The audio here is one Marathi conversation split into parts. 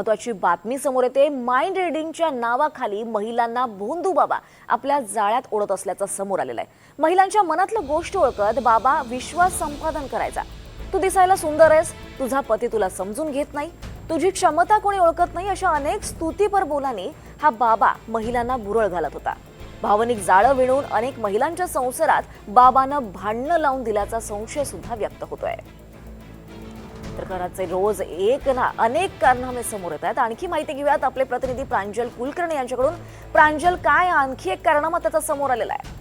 महत्वाची बातमी समोर येते। माइंड रिडिंगच्या नावाखाली महिलांना भोंदू बाबा आपल्या जाळ्यात ओढत असल्याचं समोर आलेलं आहे। महिलांच्या मनातलं गोष्ट ओळखत बाबा विश्वास संपादन करायचा। तू दिसायला सुंदर आहेस, तुझा पती तुला समजून घेत नाही, तुझी क्षमता कोणी ओळखत नाही, अशा अनेक स्तुतीपर बोलांनी हा बाबा महिलांना बुरळ घालत होता। भावनिक जाळं विणून अनेक महिलांच्या संसारात बाबानं भांडणं लावून दिल्याचा संशय सुद्धा व्यक्त होतोय। तर घराचे रोज एक ना अनेक कारनामे समोर येत आहेत। आणखी माहिती घेऊयात आपले प्रतिनिधी प्रांजल कुलकर्णी यांच्याकडून। प्रांजल, काय आणखी एक कारनामा त्याचा समोर आलेला आहे?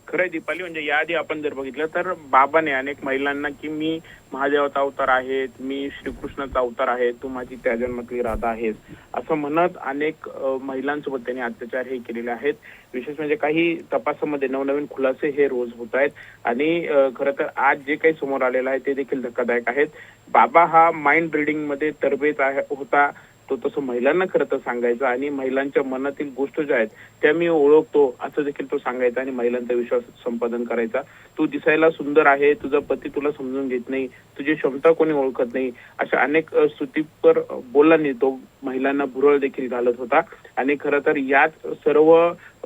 खरंय दीपाली, म्हणजे याआधी आपण जर बघितलं तर बाबाने अनेक महिलांना की मी महादेवाचा अवतार आहे, मी श्रीकृष्णाचा अवतार आहे, तू माझी त्या जन्मातली राधा आहेस असं म्हणत अनेक महिलांसोबत त्यांनी अत्याचार हे केलेले आहेत। विशेष म्हणजे काही तपासामध्ये नवनवीन खुलासे हे रोज होत आहेत आणि खरं तर आज जे काही समोर आलेलं आहे ते देखील धक्कादायक आहेत। बाबा हा माइंड रिडिंग मध्ये तरबेज होता, तो तसं महिलांना खरं तर सांगायचा आणि महिलांच्या मनातील गोष्ट ज्या आहेत त्या मी ओळखतो असं देखील तो सांगायचा आणि महिलांचा विश्वास संपादन करायचा। तू दिसायला सुंदर आहे, तुझा पती तुला समजून घेत नाही, तुझी क्षमता कोणी ओळखत नाही, अशा अनेक स्तुतीपर बोलांनी तो महिलांना भुरळ देखील घालत होता। आणि खरं तर याच सर्व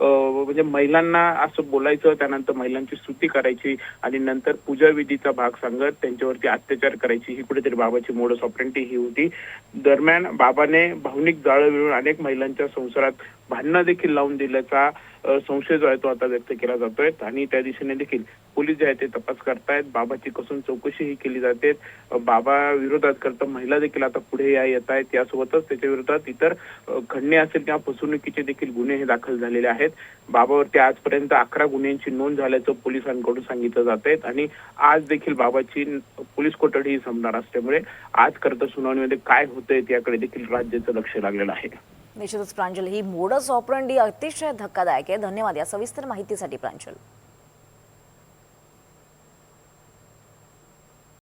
म्हणजे महिलांना असं बोलायचं, त्यानंतर महिलांची स्तुती करायची आणि नंतर पूजा विधीचा भाग सांगत त्यांच्यावरती अत्याचार करायची, ही कुठेतरी बाबाची मोडस ऑपरेंडी ही होती। दरम्यान बाबाने भावनिक जाळं विणून अनेक महिलांच्या संसारात भांडणं देखील लावून दिल्याचा संशय जो आहे तो आता व्यक्त केला जातोय आणि त्या दिशेने देखील पोलीस जे आहे ते तपास करतायत। बाबाची कसून चौकशी ही केली जाते। बाबा विरोधात करता महिला देखील आता पुढे येत आहेत। यासोबतच त्याच्या विरोधात इतर खंडणी असेल किंवा फसवणुकीचे देखील गुन्हे हे दाखल झालेले आहेत। बाबावरती आजपर्यंत 11 गुन्ह्यांची नोंद झाल्याचं पोलिसांकडून सांगितलं जात आहे आणि आज देखील बाबाची पोलीस कोठडी ही संपणार असल्यामुळे आज करता सुनावणीमध्ये काय होतंय याकडे देखील राज्याचं लक्ष लागलेलं आहे। निश्चितच प्रांजल, ही मोडस ऑपरेंडी अतिशय धक्कादायक आहे। धन्यवाद या सविस्तर माहितीसाठी प्रांजल।